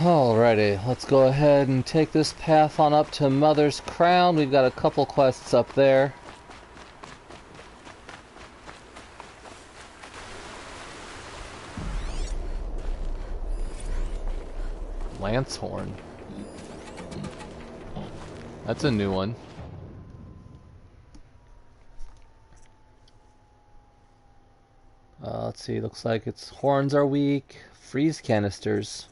Alrighty, let's go ahead and take this path on up to Mother's Crown. We've got a couple quests up there. Lancehorn. That's a new one. Let's see, looks like its horns are weak. Freeze canisters.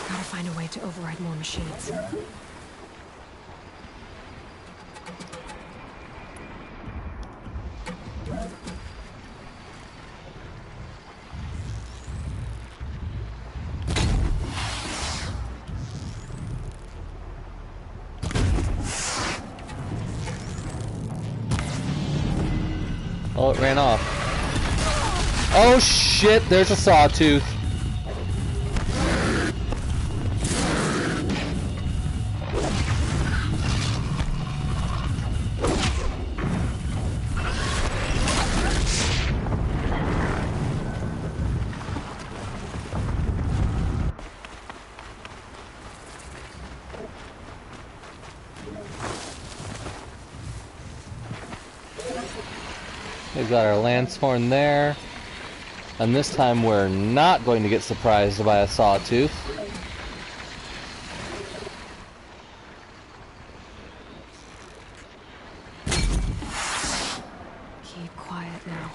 Gotta find a way to override more machines. Oh, it ran off. Oh shit, there's a sawtooth. We've got our Lancehorn there. And this time we're not going to get surprised by a sawtooth. Keep quiet now.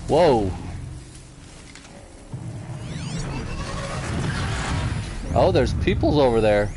Whoa. Oh, there's peoples over there.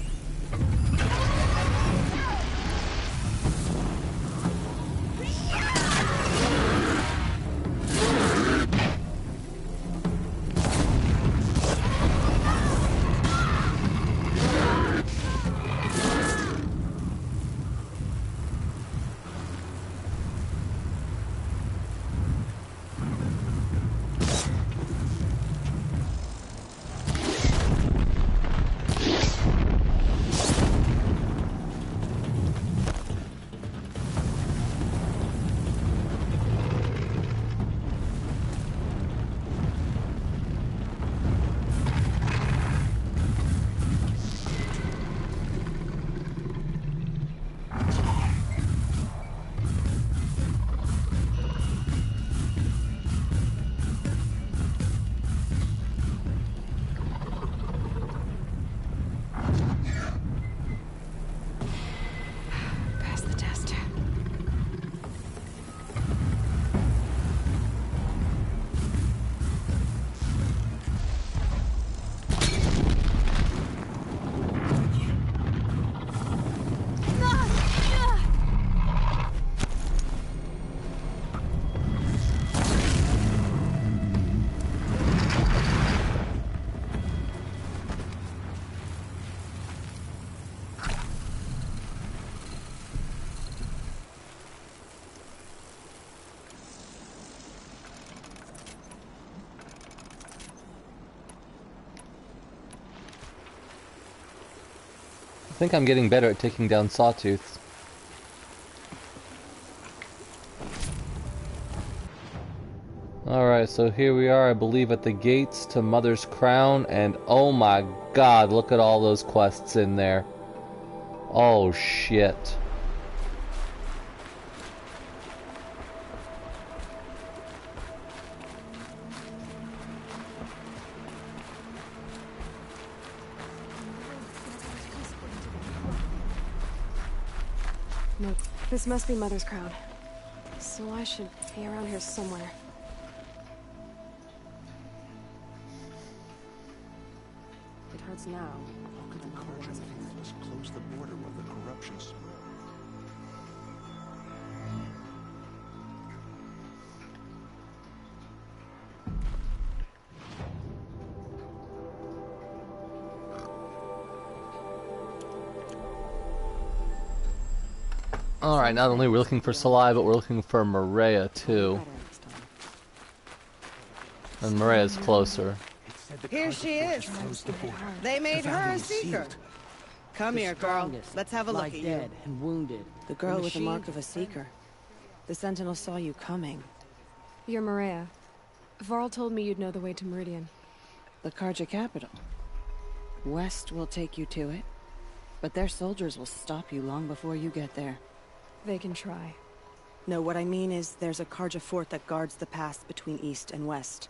I think I'm getting better at taking down sawtooths. Alright, so here we are, I believe, at the gates to Mother's Crown, and oh my god, look at all those quests in there. Oh shit. smoke. This must be Mother's Crown. So I should be around here somewhere. It hurts now. Let's close the border of the corruption spread. Alright, not only are we looking for Salai, but we're looking for Maria too. And Maria's closer. Here she is. They made her a seeker. Come here, girl. Let's have a look at you. Dead and wounded. The girl with the mark of a seeker. The Sentinel saw you coming. You're Maria. Varl told me you'd know the way to Meridian. The Carja capital. West will take you to it, but their soldiers will stop you long before you get there. They can try. No, what I mean is there's a Carja fort that guards the pass between East and West.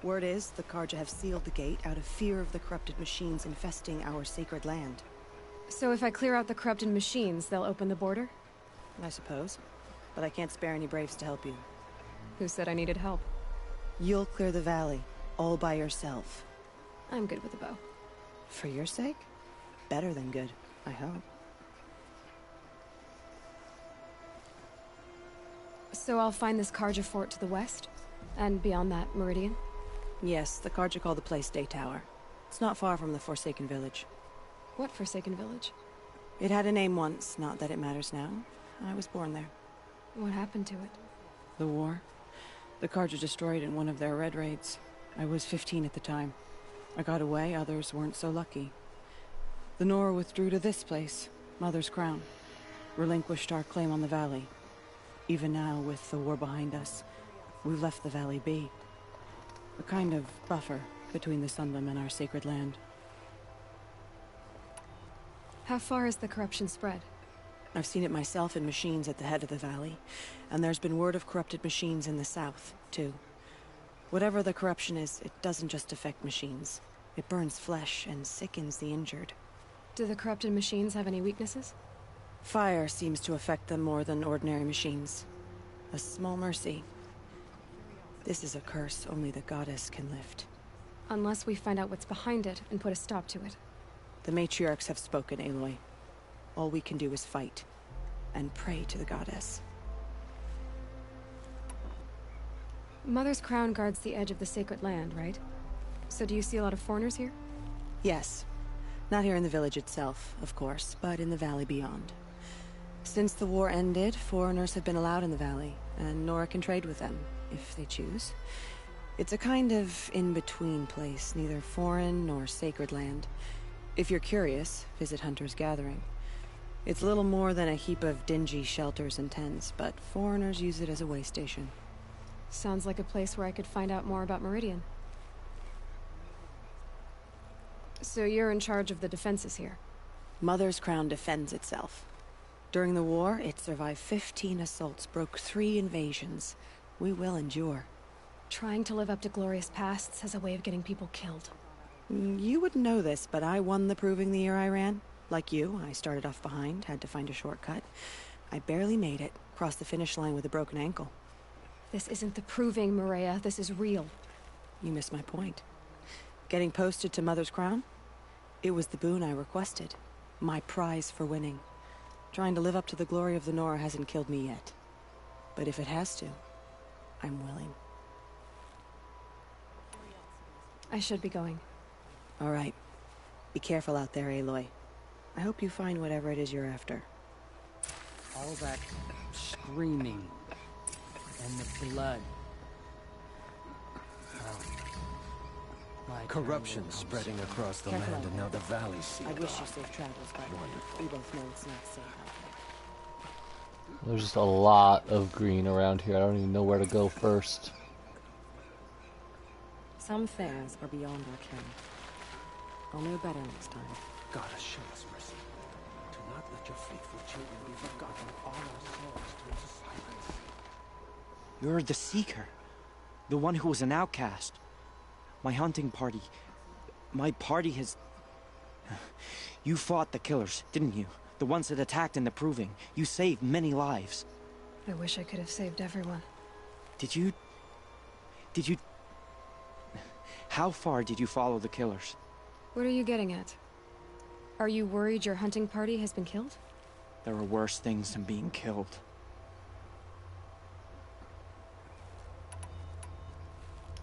Word is the Carja have sealed the gate out of fear of the corrupted machines infesting our sacred land. So if I clear out the corrupted machines, they'll open the border? I suppose. But I can't spare any braves to help you. Who said I needed help? You'll clear the valley, all by yourself. I'm good with a bow. For your sake? Better than good, I hope. So I'll find this Carja fort to the west? And beyond that, Meridian? Yes, the Carja call the place Day Tower. It's not far from the Forsaken Village. What Forsaken Village? It had a name once, not that it matters now. I was born there. What happened to it? The war. The Carja destroyed in one of their red raids. I was 15 at the time. I got away, others weren't so lucky. The Nora withdrew to this place, Mother's Crown. Relinquished our claim on the valley. Even now, with the war behind us, we've left the valley be. A kind of buffer between the Sunlim and our sacred land. How far has the corruption spread? I've seen it myself in machines at the head of the valley, and there's been word of corrupted machines in the south, too. Whatever the corruption is, it doesn't just affect machines. It burns flesh and sickens the injured. Do the corrupted machines have any weaknesses? Fire seems to affect them more than ordinary machines. A small mercy. This is a curse only the goddess can lift. Unless we find out what's behind it and put a stop to it. The matriarchs have spoken, Aloy. All we can do is fight, and pray to the goddess. Mother's Crown guards the edge of the sacred land, right? So do you see a lot of foreigners here? Yes. Not here in the village itself, of course, but in the valley beyond. Since the war ended, foreigners have been allowed in the valley, and Nora can trade with them, if they choose. It's a kind of in-between place, neither foreign nor sacred land. If you're curious, visit Hunter's Gathering. It's little more than a heap of dingy shelters and tents, but foreigners use it as a way station. Sounds like a place where I could find out more about Meridian. So you're in charge of the defenses here? Mother's Crown defends itself. During the war, it survived 15 assaults, broke 3 invasions. We will endure. Trying to live up to glorious pasts has a way of getting people killed. You wouldn't know this, but I won the proving the year I ran. Like you, I started off behind, had to find a shortcut. I barely made it, crossed the finish line with a broken ankle. This isn't the proving, Maria. This is real. You missed my point. Getting posted to Mother's Crown? It was the boon I requested. My prize for winning. Trying to live up to the glory of the Nora hasn't killed me yet. But if it has to, I'm willing. I should be going. All right. Be careful out there, Aloy. I hope you find whatever it is you're after. All that screaming and the blood. Corruption spreading across the Careful land, out and now there. the valley's sealed I wish you off. safe travels, but we both know it's not safe out there. There's just a lot of green around here. I don't even know where to go first. Some fairs are beyond our ken. I'll know better next time. God, show us mercy. Do not let your faithful children be forgotten. All our souls turn to silence. You're the Seeker. The one who was an outcast. My hunting party. My party has... You fought the killers, didn't you? The ones that attacked in the Proving. You saved many lives. I wish I could have saved everyone. Did you... How far did you follow the killers? What are you getting at? Are you worried your hunting party has been killed? There are worse things than being killed.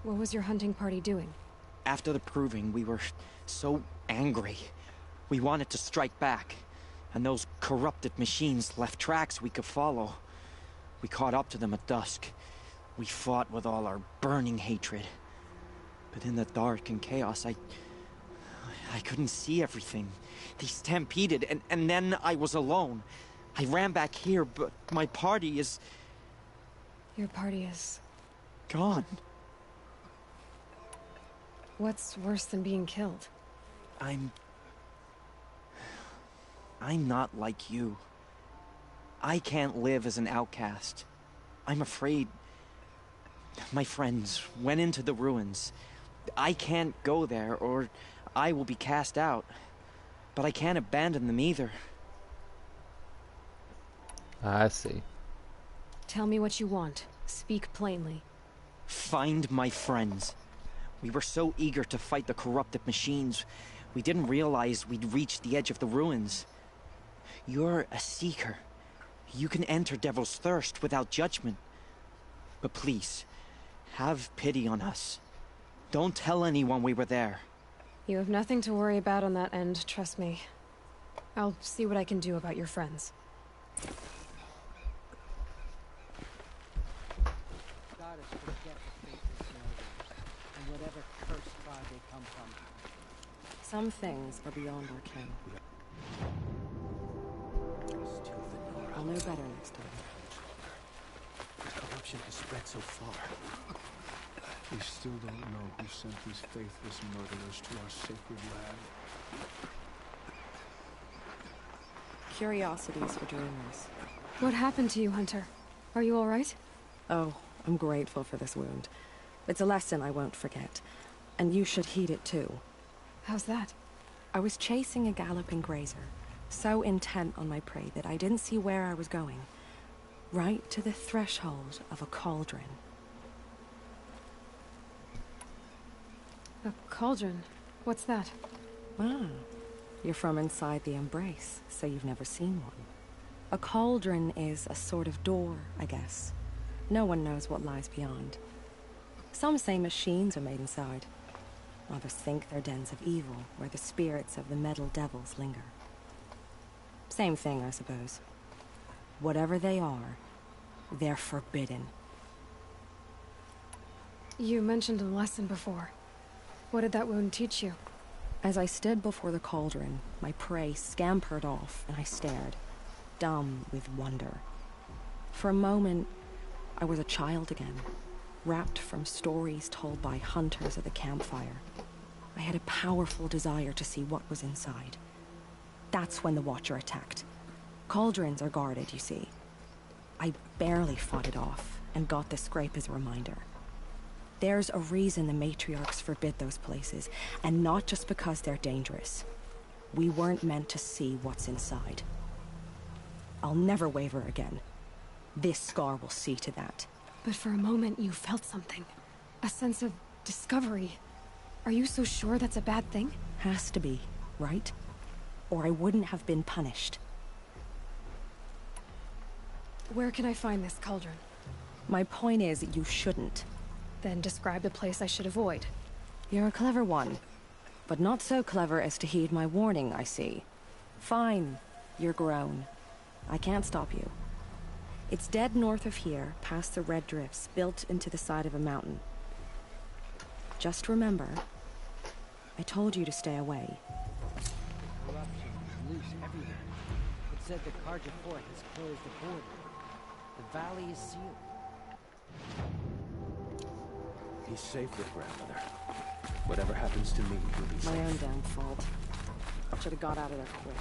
What was your hunting party doing? After the Proving, we were so angry. We wanted to strike back. And those corrupted machines left tracks we could follow. We caught up to them at dusk. We fought with all our burning hatred. But in the dark and chaos, I couldn't see everything. They stampeded, and then I was alone. I ran back here, but my party is... Your party is... gone. What's worse than being killed? I'm not like you. I can't live as an outcast. I'm afraid... My friends went into the ruins. I can't go there, or I will be cast out. But I can't abandon them either. I see. Tell me what you want. Speak plainly. Find my friends. We were so eager to fight the corrupted machines, we didn't realize we'd reached the edge of the ruins. You're a seeker. You can enter Devil's Thirst without judgment. But please, have pity on us. Don't tell anyone we were there. You have nothing to worry about on that end, trust me. I'll see what I can do about your friends. Goddess forget the faithless murderers, and whatever cursed tribe they come from. Some things are beyond our ken. I'll know better next time. The corruption has spread so far. We still don't know who sent these faithless murderers to our sacred land. Curiosities for dreamers. What happened to you, Hunter? Are you all right? Oh, I'm grateful for this wound. It's a lesson I won't forget. And you should heed it too. How's that? I was chasing a galloping grazer, so intent on my prey that I didn't see where I was going. Right to the threshold of a cauldron. A cauldron? What's that? Ah, you're from inside the Embrace, so you've never seen one. A cauldron is a sort of door, I guess. No one knows what lies beyond. Some say machines are made inside. Others think they're dens of evil, where the spirits of the metal devils linger. Same thing, I suppose. Whatever they are, they're forbidden. You mentioned a lesson before. What did that wound teach you? As I stood before the cauldron, my prey scampered off, and I stared, dumb with wonder. For a moment, I was a child again, wrapped from stories told by hunters at the campfire. I had a powerful desire to see what was inside. That's when the Watcher attacked. Cauldrons are guarded, you see. I barely fought it off, and got the scrape as a reminder. There's a reason the matriarchs forbid those places, and not just because they're dangerous. We weren't meant to see what's inside. I'll never waver again. This scar will see to that. But for a moment you felt something. A sense of discovery. Are you so sure that's a bad thing? Has to be, right? Or I wouldn't have been punished. Where can I find this cauldron? My point is, you shouldn't. Then describe the place I should avoid. You're a clever one. But not so clever as to heed my warning, I see. Fine, you're grown. I can't stop you. It's dead north of here, past the red drifts, built into the side of a mountain. Just remember, I told you to stay away. Corruption is loose everywhere. It said the Carja fort has closed the border. The valley is sealed. He's safe with grandmother. Whatever happens to me, he'll be safe. My own damn fault. Should have got out of there quick.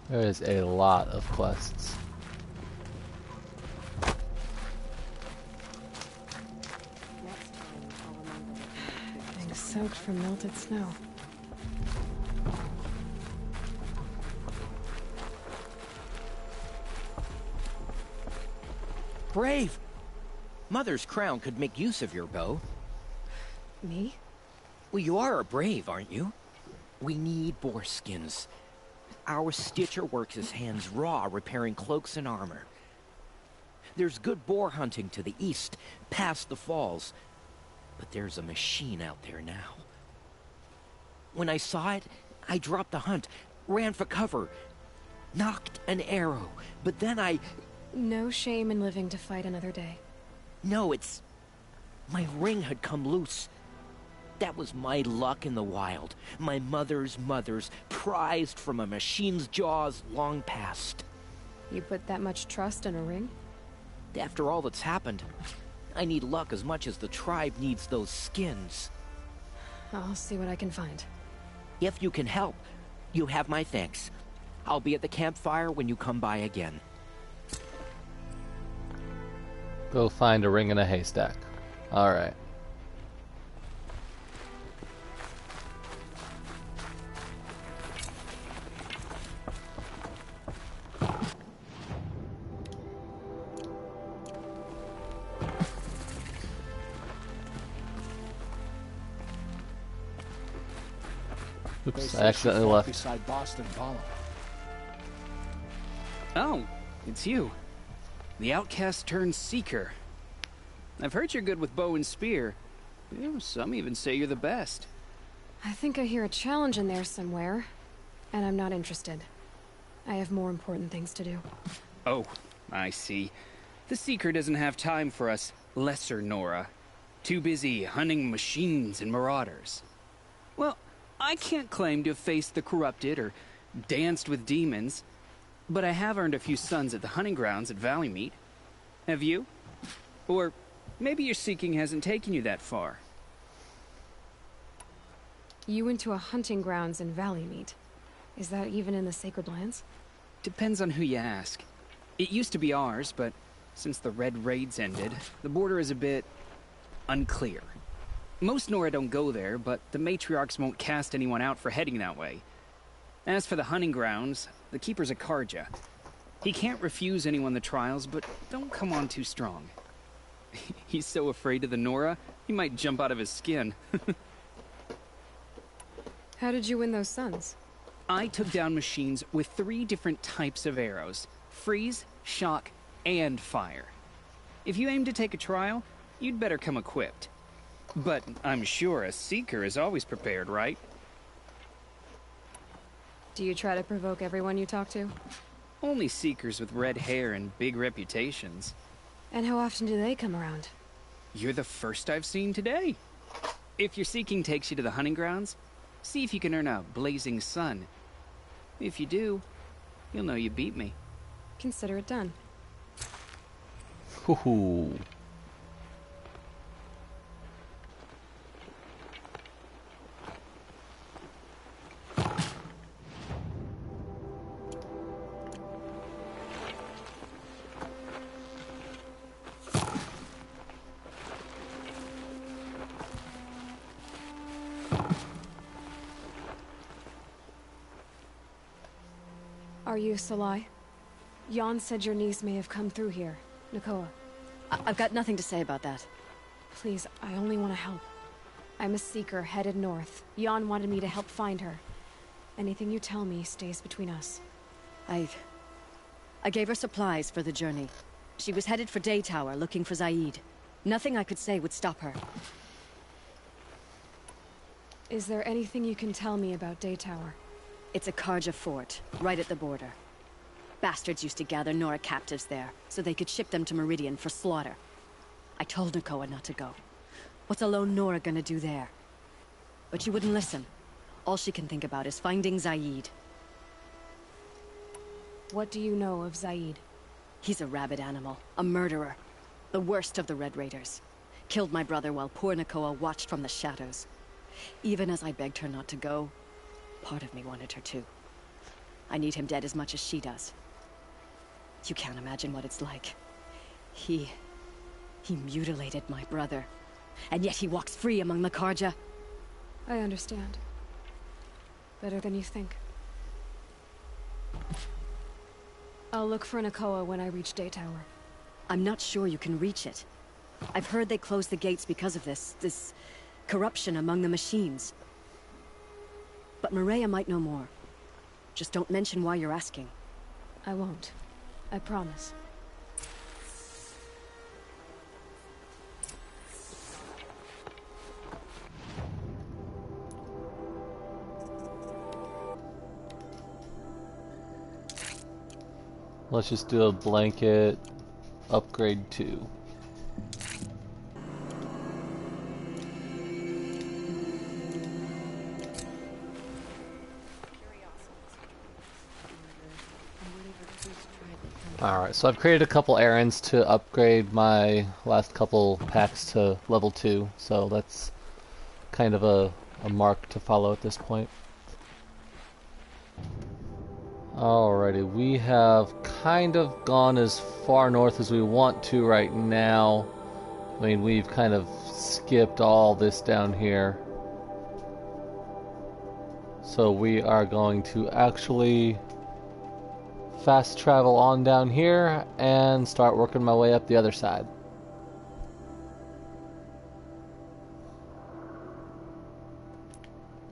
There is a lot of quests. Next time, I'll remember what you did. Being soaked from melted snow. brave! Mother's crown could make use of your bow. Me? Well, you are a brave, aren't you? We need boar skins. Our stitcher works his hands raw repairing cloaks and armor. There's good boar hunting to the east, past the falls. But there's a machine out there now. When I saw it, I dropped the hunt, ran for cover, knocked an arrow, but then I... No shame in living to fight another day. No, it's... my ring had come loose. That was my luck in the wild. My mother's prized from a machine's jaws long past. You put that much trust in a ring? After all that's happened, I need luck as much as the tribe needs those skins. I'll see what I can find. If you can help, you have my thanks. I'll be at the campfire when you come by again. Go find a ring in a haystack. Alright. Oops, I accidentally left. Beside Boston Bala. Oh, it's you. The outcast turned seeker. I've heard you're good with bow and spear. Some even say you're the best. I think I hear a challenge in there somewhere, and I'm not interested. I have more important things to do. Oh, I see. The seeker doesn't have time for us lesser Nora. Too busy hunting machines and marauders. Well, I can't claim to have faced the corrupted or danced with demons, but I have earned a few sons at the hunting grounds at Valleymeet. Have you? Or maybe your seeking hasn't taken you that far. You went to a hunting grounds in Valleymeet. Is that even in the Sacred Lands? Depends on who you ask. It used to be ours, but since the Red Raids ended, the border is a bit unclear. Most Nora don't go there, but the matriarchs won't cast anyone out for heading that way. As for the hunting grounds, the keeper's a Carja. He can't refuse anyone the trials, but don't come on too strong. He's so afraid of the Nora, he might jump out of his skin. How did you win those sons? I took down machines with 3 different types of arrows. Freeze, shock, and fire. If you aim to take a trial, you'd better come equipped. But I'm sure a seeker is always prepared, right? Do you try to provoke everyone you talk to? Only seekers with red hair and big reputations. And how often do they come around? You're the first I've seen today. If your seeking takes you to the hunting grounds, see if you can earn a blazing sun. If you do, you'll know you beat me. Consider it done. Hoo-hoo. Are you Salai? Jan said your niece may have come through here. Nakoa. I've got nothing to say about that. Please, I only want to help. I'm a seeker headed north. Jan wanted me to help find her. Anything you tell me stays between us. I gave her supplies for the journey. She was headed for Day Tower, looking for Zaid. Nothing I could say would stop her. Is there anything you can tell me about Day Tower? It's a Carja fort, right at the border. Bastards used to gather Nora captives there, so they could ship them to Meridian for slaughter. I told Nakoa not to go. What's a lone Nora gonna do there? But she wouldn't listen. All she can think about is finding Zaid. What do you know of Zaid? He's a rabid animal, a murderer. The worst of the Red Raiders. Killed my brother while poor Nakoa watched from the shadows. Even as I begged her not to go, part of me wanted her to. I need him dead as much as she does. You can't imagine what it's like. He mutilated my brother. And yet he walks free among the Carja. I understand. Better than you think. I'll look for Nakoa when I reach Day Tower. I'm not sure you can reach it. I've heard they closed the gates because of this corruption among the machines. But Maria might know more. Just don't mention why you're asking. I won't. I promise. Let's just do a blanket upgrade 2. Alright, so I've created a couple errands to upgrade my last couple packs to level 2, so that's kind of a mark to follow at this point. Alrighty, we have kind of gone as far north as we want to right now. I mean, we've kind of skipped all this down here. So we are going to actually fast travel on down here and start working my way up the other side.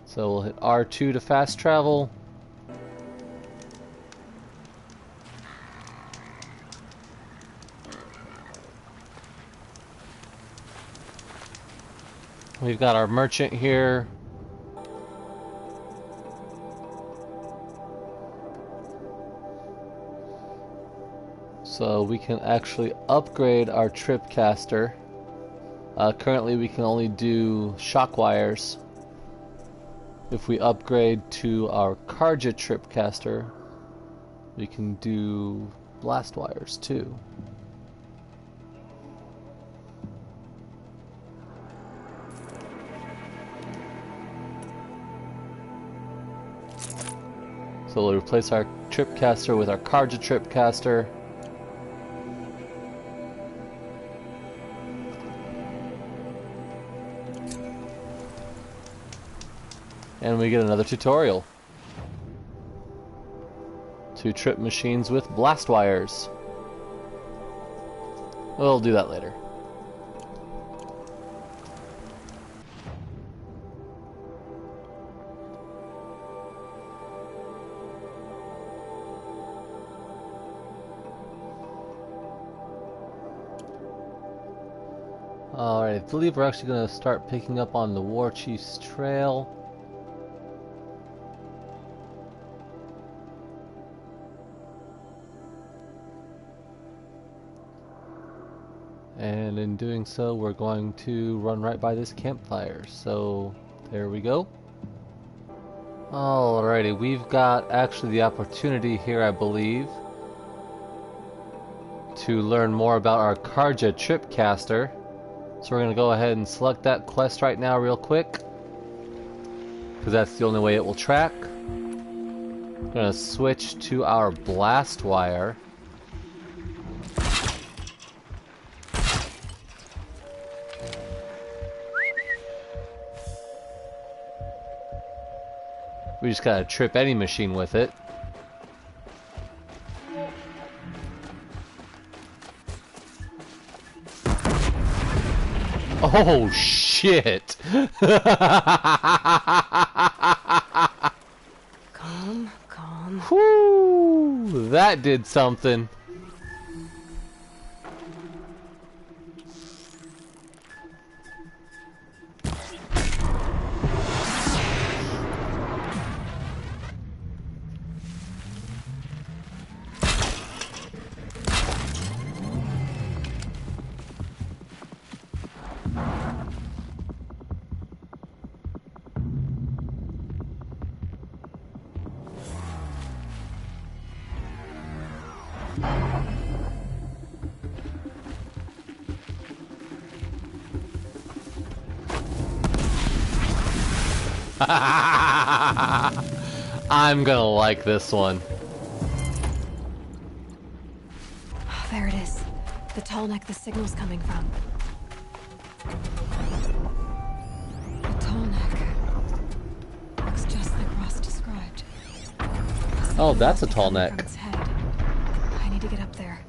So we'll hit R2 to fast travel. We've got our merchant here. So we can actually upgrade our Tripcaster. Currently we can only do shock wires. If we upgrade to our Carja Tripcaster, we can do blast wires too. So we'll replace our Tripcaster with our Carja Tripcaster. And we get another tutorial. 2 trip machines with blast wires. We'll do that later. Alright, I believe we're actually going to start picking up on the War Chief's trail. And in doing so, we're going to run right by this campfire. So, there we go. Alrighty, we've got actually the opportunity here, I believe, to learn more about our Carja Tripcaster. So we're going to go ahead and select that quest right now real quick, because that's the only way it will track. We're going to switch to our blast wire. We just gotta trip any machine with it. Oh shit! Calm, calm. Whoo! That did something. I'm gonna like this one. There it is. The Tallneck the signal's coming from. The Tallneck. Looks just like Ross described. Oh, that's a Tallneck. Its head. I need to get up there.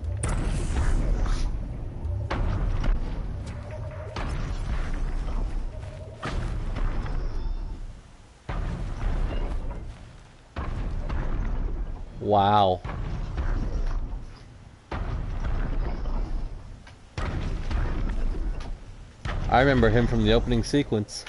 Wow. I remember him from the opening sequence.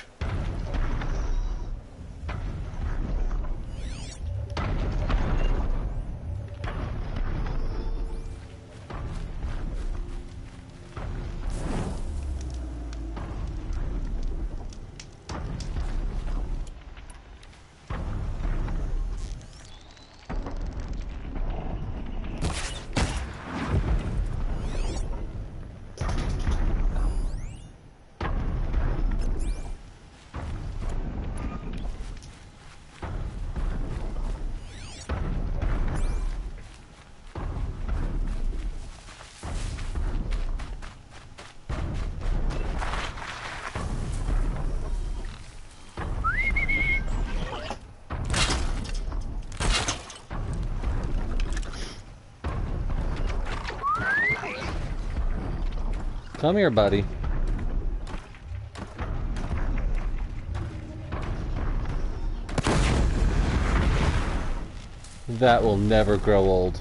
Come here, buddy. That will never grow old.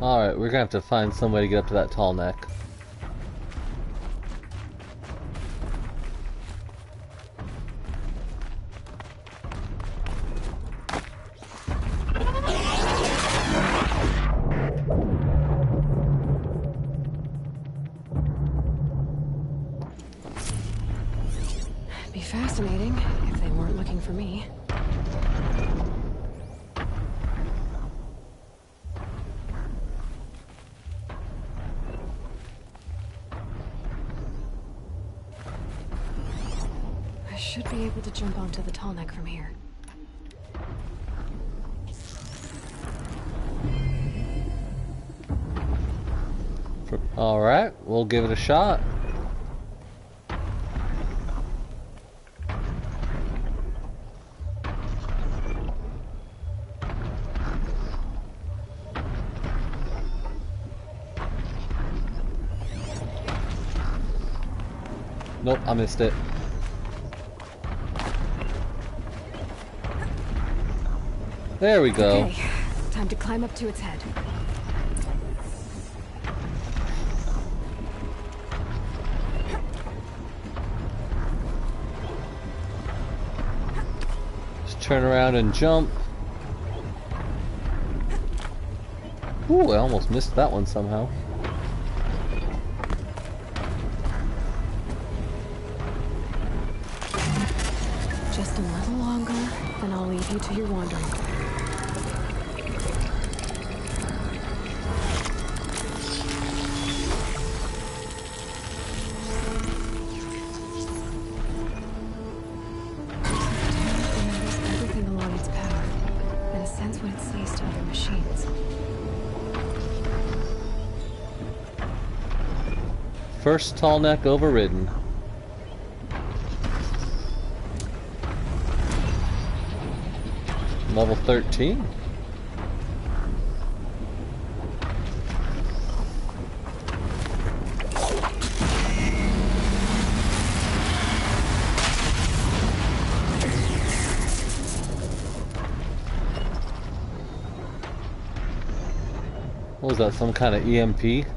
Alright, we're gonna have to find some way to get up to that Tallneck. Be fascinating if they weren't looking for me. I should be able to jump onto the Tallneck from here. Alright, we'll give it a shot. Nope, I missed it. There we go. Okay, time to climb up to its head. Just turn around and jump. Ooh, I almost missed that one somehow. Just a little longer, then I'll leave you to your wandering. Everything along its path, and sense what it sees to other machines. First Tallneck overridden. Level 13. What was that, some kind of EMP?